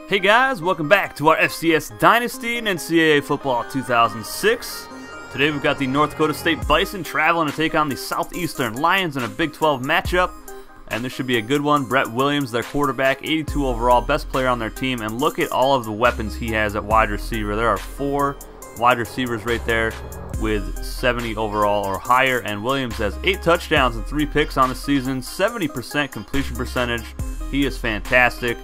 Hey guys, welcome back to our FCS Dynasty and NCAA Football 2006. Today we've got the North Dakota State Bison traveling to take on the Southeastern Lions in a Big 12 matchup. And this should be a good one. Brett Williams, their quarterback, 82 overall, best player on their team. And look at all of the weapons he has at wide receiver. There are 4 wide receivers right there with 70 overall or higher. And Williams has 8 touchdowns and 3 picks on the season, 70% completion percentage. He is fantastic.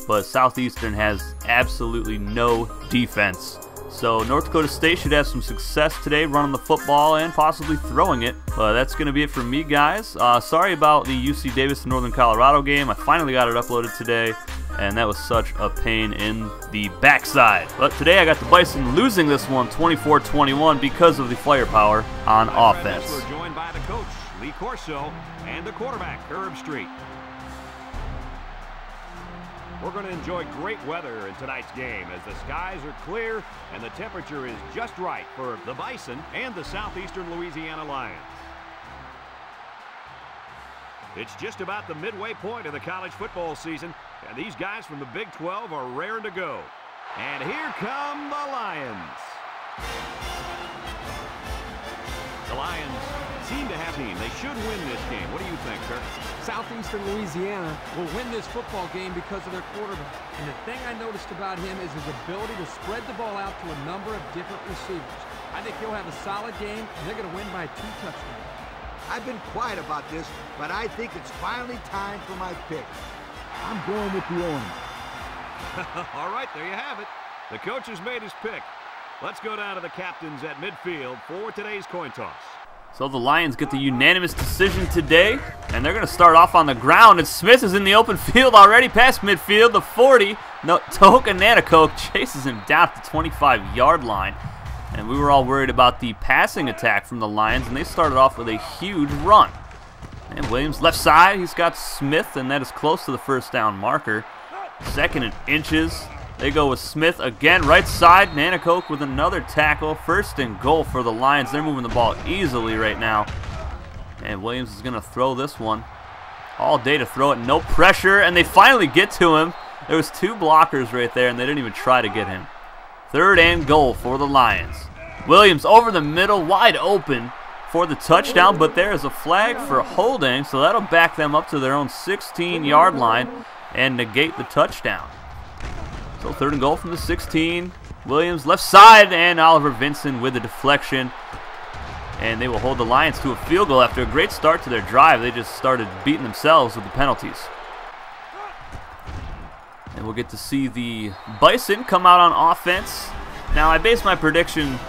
But Southeastern has absolutely no defense. So North Dakota State should have some success today running the football and possibly throwing it. But that's going to be it for me, guys. Sorry about the UC Davis and Northern Colorado game. I finally got it uploaded today, and that was such a pain in the backside. But today I got the Bison losing this one 24-21 because of the firepower on offense. We're joined by the coach, Lee Corso, and the quarterback, Herb Street. We're going to enjoy great weather in tonight's game as the skies are clear and the temperature is just right for the Bison and the Southeastern Louisiana Lions. It's just about the midway point of the college football season, and these guys from the Big 12 are raring to go. And here come the Lions. The Lions seem to have a team. They should win this game. What do you think, Kirk? Southeastern Louisiana will win this football game because of their quarterback. And the thing I noticed about him is his ability to spread the ball out to a number of different receivers. I think he'll have a solid game, and they're going to win by 2 touchdowns. I've been quiet about this, but I think it's finally time for my pick. I'm going with the owner. All right, there you have it. The coach has made his pick. Let's go down to the captains at midfield for today's coin toss. So the Lions get the unanimous decision today, and they're going to start off on the ground, and Smith is in the open field already past midfield, the 40. No, Toka Nanticoke chases him down to the 25-yard line, and we were all worried about the passing attack from the Lions, and they started off with a huge run. And Williams left side, he's got Smith, and that is close to the first down marker. 2nd and inches. They go with Smith again, right side. Nanticoke with another tackle. 1st and goal for the Lions. They're moving the ball easily right now. And Williams is going to throw this one. All day to throw it. No pressure. And they finally get to him. There was 2 blockers right there, and they didn't even try to get him. 3rd and goal for the Lions. Williams over the middle, wide open for the touchdown. But there is a flag for holding, so that'll back them up to their own 16-yard line and negate the touchdown. So 3rd and goal from the 16. Williams left side, and Oliver Vinson with a deflection. And they will hold the Lions to a field goal after a great start to their drive. They just started beating themselves with the penalties. And we'll get to see the Bison come out on offense. Now, I base my prediction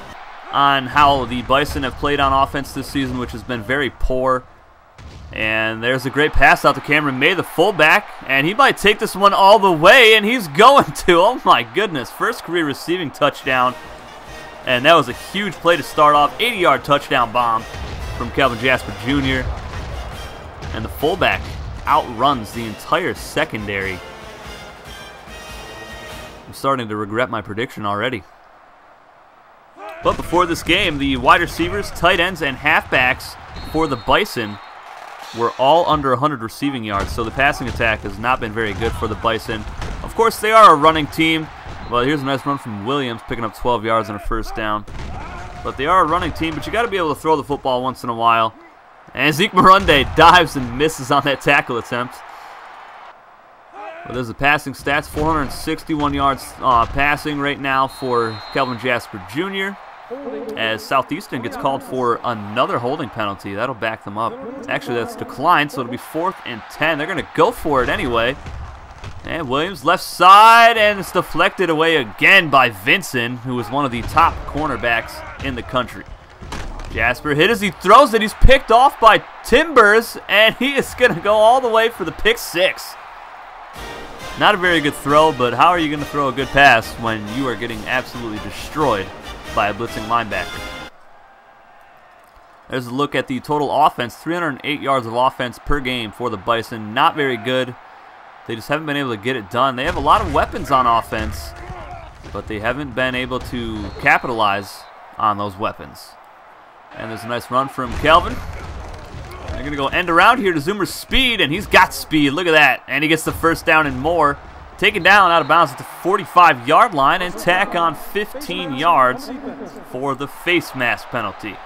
on how the Bison have played on offense this season, which has been very poor. And there's a great pass out to Cameron May, the fullback, and he might take this one all the way, and he's going to. Oh my goodness, first career receiving touchdown, and that was a huge play to start off. 80-yard touchdown bomb from Kelvin Jasper Jr., and the fullback outruns the entire secondary. I'm starting to regret my prediction already. But before this game, the wide receivers, tight ends, and halfbacks for the Bison were all under 100 receiving yards, so the passing attack has not been very good for the Bison. Of course, they are a running team. Well, here's a nice run from Williams, picking up 12 yards and a 1st down. But they are a running team, but you got to be able to throw the football once in a while. And Zeke Marunde dives and misses on that tackle attempt. But there's the passing stats, 461 yards passing right now for Kelvin Jasper Jr., as Southeastern gets called for another holding penalty. That'll back them up. Actually, that's declined, so it'll be 4th and 10. They're going to go for it anyway. And Williams left side, and it's deflected away again by Vinson, who is one of the top cornerbacks in the country. Jasper hit as he throws it. He's picked off by Timbers, and he is going to go all the way for the pick 6. Not a very good throw, but how are you going to throw a good pass when you are getting absolutely destroyed by a blitzing linebacker? There's a look at the total offense. 308 yards of offense per game for the Bison. Not very good. They just haven't been able to get it done. They have a lot of weapons on offense, but they haven't been able to capitalize on those weapons. And there's a nice run from Kelvin. They're going to go end around here to Zoomer's speed, and he's got speed. Look at that. And he gets the 1st down and more. taken down out of bounds at the 45-yard line and tack on 15 yards for the face mask penalty.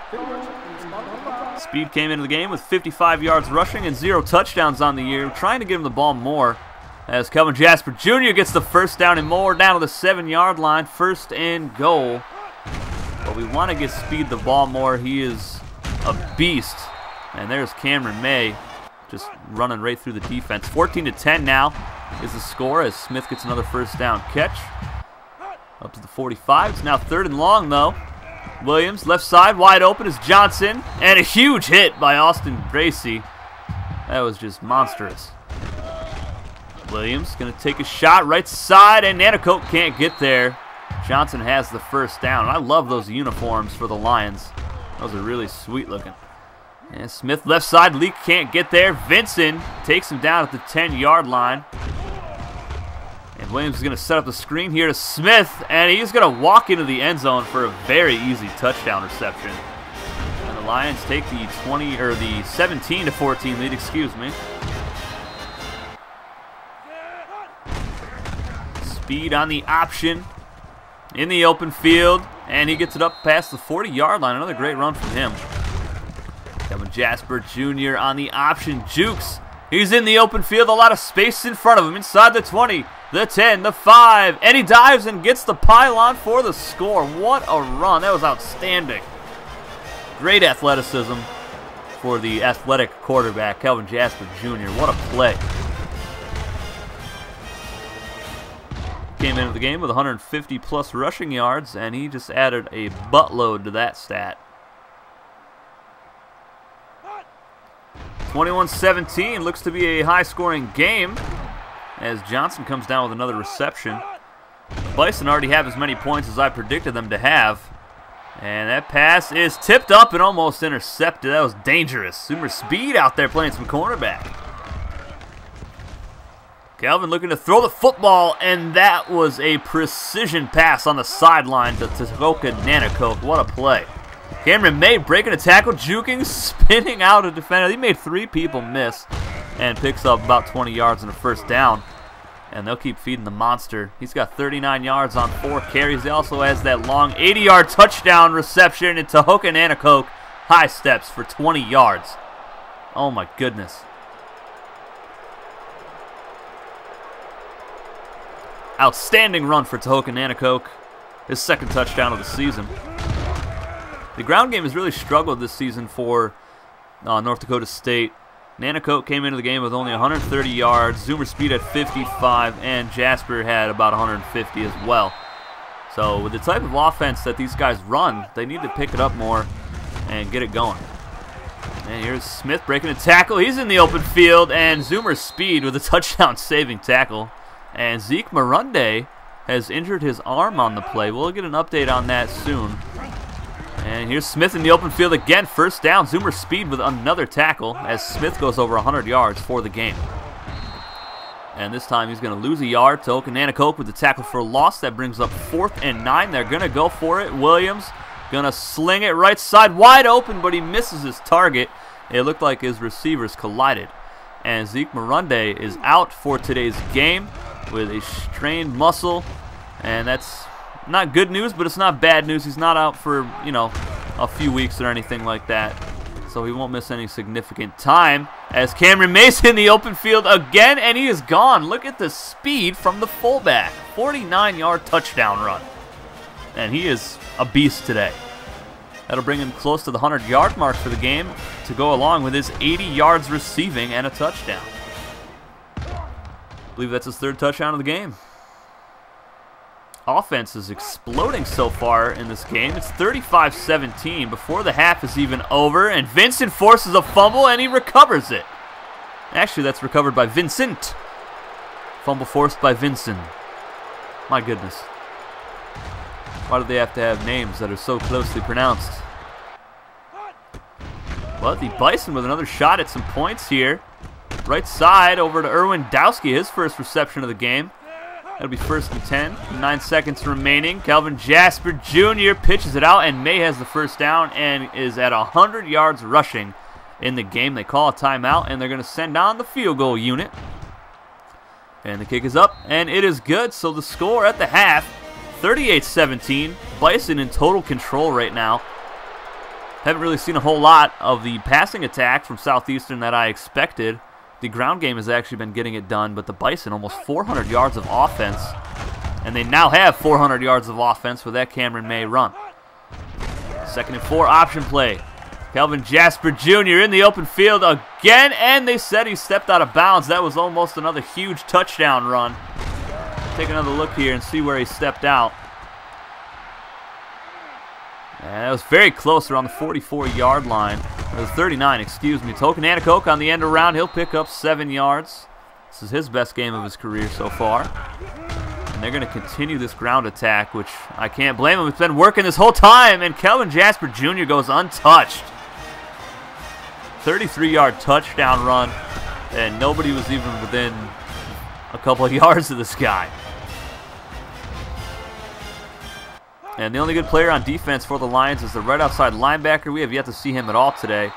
Speed came into the game with 55 yards rushing and 0 touchdowns on the year, trying to give him the ball more. As Kelvin Jasper Jr. gets the first down and more down to the 7-yard line, 1st and goal. But we want to get Speed the ball more. He is a beast. And there's Cameron May just running right through the defense. 14-10 now is the score as Smith gets another first down catch. Up to the 45. It's now 3rd and long though. Williams, left side, wide open is Johnson. And a huge hit by Austin Bracy. That was just monstrous. Williams going to take a shot right side, and Nanacoke can't get there. Johnson has the first down. I love those uniforms for the Lions. Those are really sweet looking. And Smith left side, Leak can't get there. Vincent takes him down at the 10-yard line. And Williams is going to set up the screen here to Smith, and he's going to walk into the end zone for a very easy touchdown reception. And the Lions take the 17-14 lead, excuse me. Speed on the option in the open field, and he gets it up past the 40-yard line. Another great run from him. Kevin Jasper Jr. on the option, jukes. He's in the open field, a lot of space in front of him, inside the 20, the 10, the 5, and he dives and gets the pylon for the score. What a run. That was outstanding. Great athleticism for the athletic quarterback, Kelvin Jasper Jr. What a play. Came into the game with 150-plus rushing yards, and he just added a buttload to that stat. 21-17 looks to be a high-scoring game as Johnson comes down with another reception. The Bison already have as many points as I predicted them to have. And that pass is tipped up and almost intercepted. That was dangerous. Zoomer Speed out there playing some cornerback. Calvin looking to throw the football, and that was a precision pass on the sideline to Dakota Nanacoke. What a play. Cameron May breaking a tackle, juking, spinning out a defender. He made 3 people miss and picks up about 20 yards and a first down. And they'll keep feeding the monster. He's got 39 yards on 4 carries. He also has that long 80-yard touchdown reception into Dakota Nanacoke. High steps for 20 yards. Oh my goodness. Outstanding run for Dakota Nanacoke. His 2nd touchdown of the season. The ground game has really struggled this season for North Dakota State. Nanacoke came into the game with only 130 yards. Zoomer Speed had 55, and Jasper had about 150 as well. So with the type of offense that these guys run, they need to pick it up more and get it going. And here's Smith breaking a tackle. He's in the open field, and Zoomer Speed with a touchdown-saving tackle. And Zeke Marunde has injured his arm on the play. We'll get an update on that soon. And here's Smith in the open field again. First down. Zoomer Speed with another tackle as Smith goes over 100 yards for the game. And this time he's going to lose a yard to Nanacoke with the tackle for a loss. That brings up 4th and 9. They're going to go for it. Williams going to sling it right side wide open, but he misses his target. It looked like his receivers collided. And Zeke Marunde is out for today's game with a strained muscle, and that's not good news, but it's not bad news. He's not out for, a few weeks or anything like that, so he won't miss any significant time as Cameron May's in the open field again, and he is gone. Look at the speed from the fullback. 49-yard touchdown run, and he is a beast today. That'll bring him close to the 100-yard mark for the game to go along with his 80 yards receiving and a touchdown. I believe that's his 3rd touchdown of the game. Offense is exploding so far in this game. It's 35-17 before the half is even over, and Vincent forces a fumble, and he recovers it. Actually, that's recovered by Vincent. Fumble forced by Vincent. My goodness. Why do they have to have names that are so closely pronounced? But the Bison with another shot at some points here. Right side over to Erwin Dowski, his first reception of the game. That'll be 1st and 10. 9 seconds remaining. Kelvin Jasper Jr. pitches it out, and May has the first down and is at 100 yards rushing in the game. They call a timeout, and they're going to send down the field goal unit. And the kick is up, and it is good. So the score at the half, 38-17. Bison in total control right now. Haven't really seen a whole lot of the passing attack from Southeastern that I expected. The ground game has actually been getting it done, but the Bison almost 400 yards of offense. And they now have 400 yards of offense with that Cameron May run. 2nd and 4 option play. Kelvin Jasper Jr. in the open field again, and they said he stepped out of bounds. That was almost another huge touchdown run. Take another look here and see where he stepped out. And it was very close, around the 44-yard line. Or the 39, excuse me. Token Anacoke on the end around. He'll pick up 7 yards. This is his best game of his career so far. And they're going to continue this ground attack, which I can't blame him. It's been working this whole time, and Kelvin Jasper Jr. goes untouched. 33-yard touchdown run, and nobody was even within a couple of yards of this guy. And the only good player on defense for the Lions is the right outside linebacker. We have yet to see him at all today,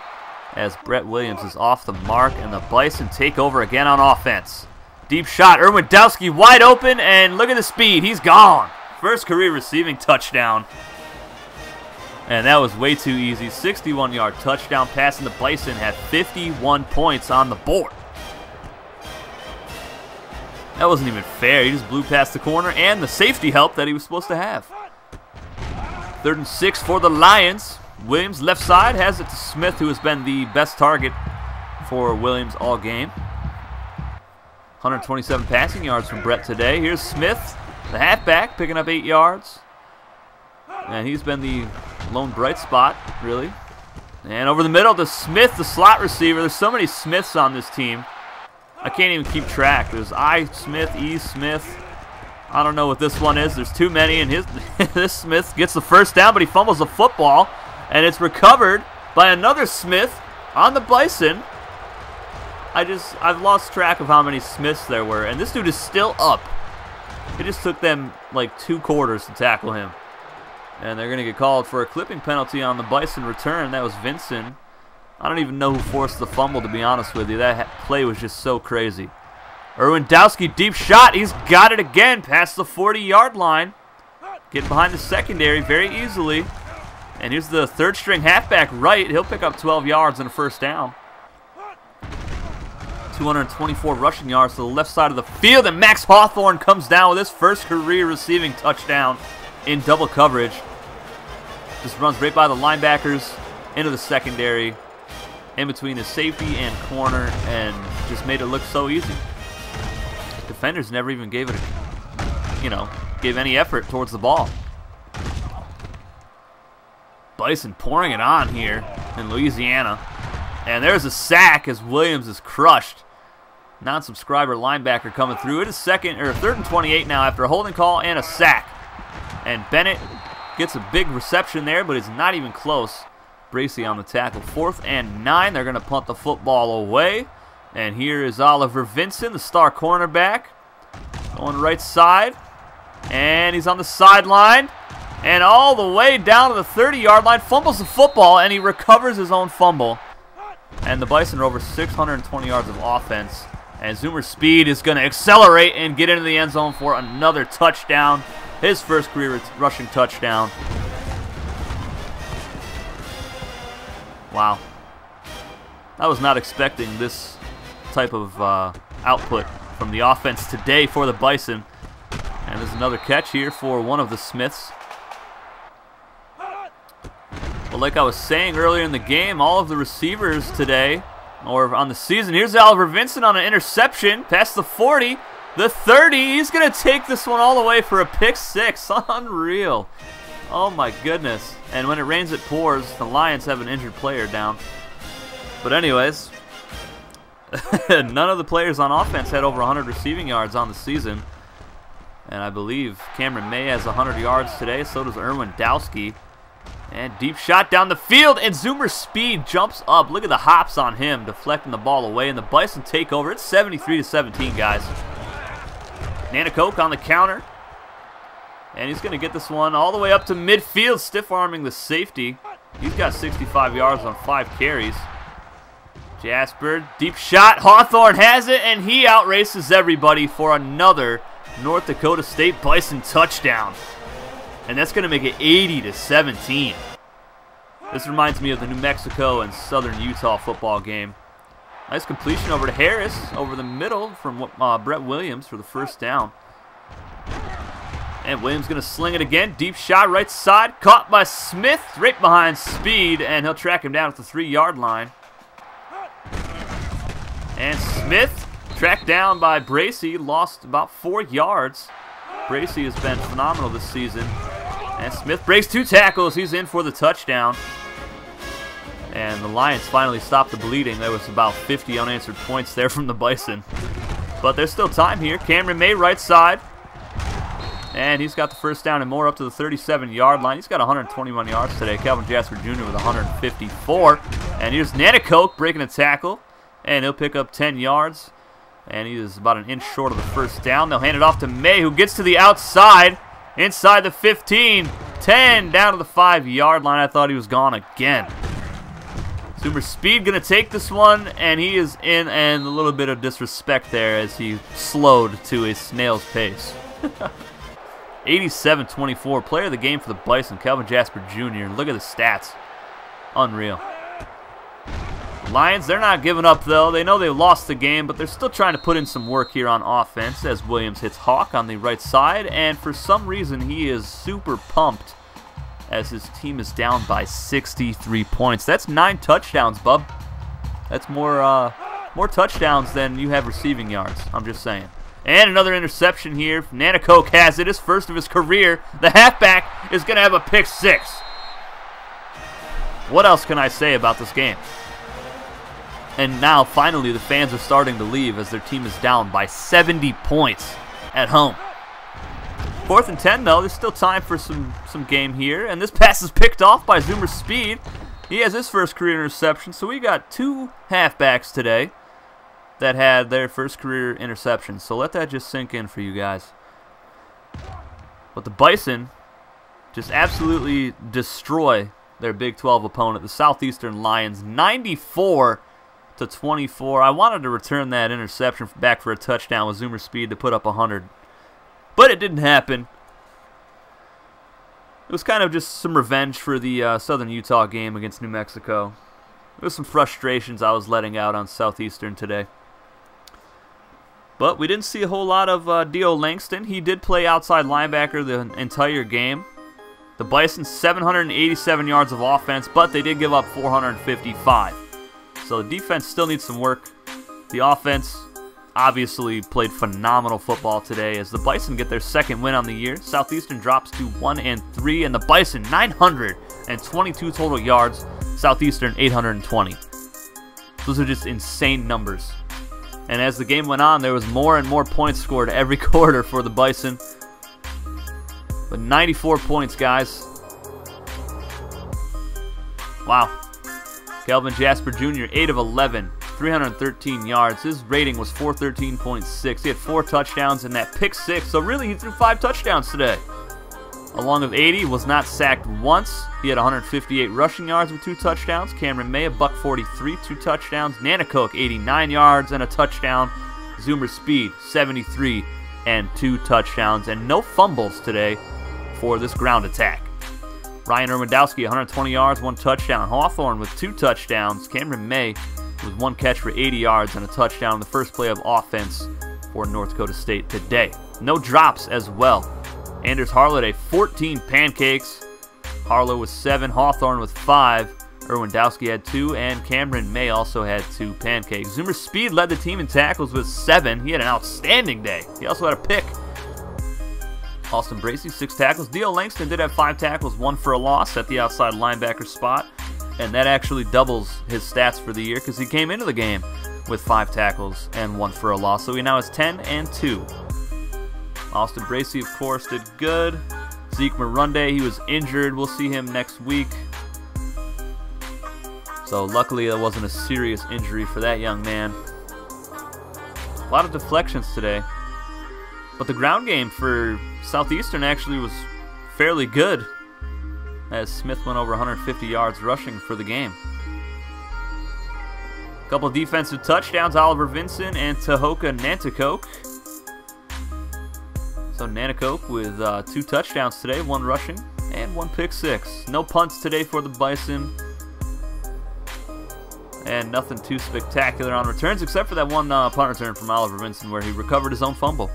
as Brett Williams is off the mark, and the Bison take over again on offense. Deep shot, Erwindowski wide open, and look at the speed. He's gone. First career receiving touchdown. And that was way too easy. 61-yard touchdown pass, and the Bison had 51 points on the board. That wasn't even fair. He just blew past the corner and the safety help that he was supposed to have. 3rd and 6 for the Lions. Williams left side has it to Smith, who has been the best target for Williams all game. 127 passing yards from Brett today. Here's Smith, the halfback, picking up 8 yards. And he's been the lone bright spot, really. And over the middle to Smith, the slot receiver. There's so many Smiths on this team. I can't even keep track. There's I Smith, E Smith. I don't know what this one is. There's too many, and this Smith gets the first down, but he fumbles the football, and it's recovered by another Smith on the Bison. I've lost track of how many Smiths there were, and this dude is still up. It just took them like 2 quarters to tackle him. And they're going to get called for a clipping penalty on the Bison return. That was Vincent. I don't even know who forced the fumble, to be honest with you. That play was just so crazy. Erwindowski, deep shot. He's got it again past the 40-yard line. Getting behind the secondary very easily. And here's the 3rd-string halfback right. He'll pick up 12 yards and a first down. 224 rushing yards to the left side of the field. And Max Hawthorne comes down with his first career receiving touchdown in double coverage. Just runs right by the linebackers into the secondary, in between his safety and corner, and just made it look so easy. Defenders never even gave it gave any effort towards the ball. Bison pouring it on here in Louisiana. And there's a sack as Williams is crushed. Non-subscriber linebacker coming through. It is 3rd and 28 now after a holding call and a sack. And Bennett gets a big reception there, but it's not even close. Bracey on the tackle. 4th and 9. They're going to punt the football away. And here is Oliver Vincent, the star cornerback. Going right side. And he's on the sideline. And all the way down to the 30-yard line. Fumbles the football, and he recovers his own fumble. And the Bison are over 620 yards of offense. And Zoomer's speed is going to accelerate and get into the end zone for another touchdown. His first career rushing touchdown. Wow. I was not expecting this type of output from the offense today for the Bison. And there's another catch here for one of the Smiths. But like I was saying earlier in the game, all of the receivers today, or on the season, here's Oliver Vincent on an interception, past the 40, the 30, he's going to take this one all the way for a pick 6. Unreal. Oh my goodness. And when it rains, it pours. The Lions have an injured player down. But anyways, none of the players on offense had over 100 receiving yards on the season. And I believe Cameron May has 100 yards today, so does Erwindowski. And deep shot down the field, and Zoomer's speed jumps up. Look at the hops on him, deflecting the ball away, and the Bison take over. It's 73-17, guys. Nanacoke on the counter. And he's going to get this one all the way up to midfield, stiff-arming the safety. He's got 65 yards on 5 carries. Jasper, deep shot. Hawthorne has it, and he outraces everybody for another North Dakota State Bison touchdown. And that's going to make it 80-17. This reminds me of the New Mexico and Southern Utah football game. Nice completion over to Harris, over the middle from Brett Williams for the first down. And Williams going to sling it again. Deep shot, right side. Caught by Smith, right behind Speed, and he'll track him down at the 3-yard line. And Smith, tracked down by Bracey, lost about 4 yards. Bracey has been phenomenal this season. And Smith breaks 2 tackles. He's in for the touchdown. And the Lions finally stopped the bleeding. There was about 50 unanswered points there from the Bison. But there's still time here. Cameron May, right side. And he's got the first down and more up to the 37-yard line. He's got 121 yards today. Calvin Jasper Jr. with 154. And here's Nanacoke breaking a tackle. And he'll pick up 10 yards. And he is about an inch short of the first down. They'll hand it off to May, who gets to the outside. Inside the 15. 10 down to the 5-yard line. I thought he was gone again. Zoomer Speed going to take this one, and he is in, and a little bit of disrespect there as he slowed to a snail's pace. 87-24, player of the game for the Bison, Calvin Jasper Jr. Look at the stats. Unreal. Lions, they're not giving up, though. They know they lost the game, but they're still trying to put in some work here on offense as Williams hits Hawk on the right side, and for some reason he is super pumped as his team is down by 63 points. That's 9 touchdowns, bub. That's more touchdowns than you have receiving yards. I'm just saying. And another interception here. Nanacoke has it. His first of his career. The halfback is going to have a pick 6. What else can I say about this game? And now, finally, the fans are starting to leave as their team is down by 70 points at home. 4th and 10, though. There's still time for some game here. And this pass is picked off by Zoomer Speed. He has his first career interception. So we got 2 halfbacks today that had their first career interception. So let that just sink in for you guys. But the Bison just absolutely destroy their Big 12 opponent, the Southeastern Lions, 94-24. I wanted to return that interception back for a touchdown with Zoomer Speed to put up 100. But it didn't happen. It was kind of just some revenge for the Southern Utah game against New Mexico. There was some frustrations I was letting out on Southeastern today. But we didn't see a whole lot of Dio Langston. He did play outside linebacker the entire game. The Bison, 787 yards of offense, but they did give up 455. So the defense still needs some work. The offense obviously played phenomenal football today as the Bison get their 2nd win on the year. Southeastern drops to 1-3, and the Bison 922 total yards. Southeastern 820. Those are just insane numbers. And as the game went on, there was more and more points scored every quarter for the Bison. But 94 points, guys. Wow. Calvin Jasper Jr., 8 of 11. 313 yards. His rating was 413.6. He had 4 touchdowns and that pick 6. So really, he threw 5 touchdowns today. Along with 80, was not sacked once. He had 158 rushing yards with 2 touchdowns. Cameron May, $143, 2 touchdowns. Nanacoke, 89 yards and a touchdown. Zoomer Speed, 73 and 2 touchdowns. And no fumbles today for this ground attack. Ryan Irwindowski, 120 yards, 1 touchdown. Hawthorne with 2 touchdowns. Cameron May with 1 catch for 80 yards and a touchdown on the first play of offense for North Dakota State today. No drops as well. Anders Harlett, 14 pancakes. Harlow with 7, Hawthorne with 5, Irwindowski had 2, and Cameron May also had 2 pancakes. Zoomer Speed led the team in tackles with 7. He had an outstanding day. He also had a pick. Austin Bracey, 6 tackles. Dio Langston did have 5 tackles, 1 for a loss at the outside linebacker spot. And that actually doubles his stats for the year because he came into the game with 5 tackles and 1 for a loss. So he now has 10 and 2. Austin Bracey, of course, did good. Zeke Marunde, he was injured. We'll see him next week. So luckily that wasn't a serious injury for that young man. A lot of deflections today. But the ground game for Southeastern actually was fairly good, as Smith went over 150 yards rushing for the game. Couple defensive touchdowns, Oliver Vincent and Tahoka Nanticoke. So Nanticoke with 2 touchdowns today, 1 rushing and 1 pick 6. No punts today for the Bison. And nothing too spectacular on returns except for that 1 punt return from Oliver Vincent where he recovered his own fumble.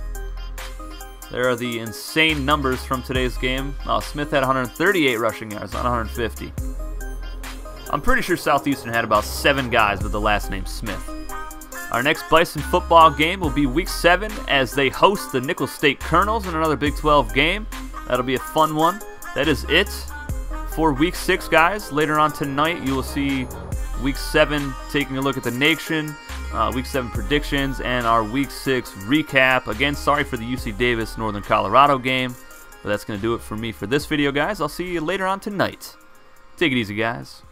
There are the insane numbers from today's game. Smith had 138 rushing yards, not 150. I'm pretty sure Southeastern had about 7 guys with the last name Smith. Our next Bison football game will be Week 7 as they host the Nicholls State Colonels in another Big 12 game. That'll be a fun one. That is it for Week 6, guys. Later on tonight, you will see Week 7 taking a look at the nation, Week 7 predictions, and our Week 6 recap. Again, sorry for the UC Davis Northern Colorado game, but that's going to do it for me for this video, guys. I'll see you later on tonight. Take it easy, guys.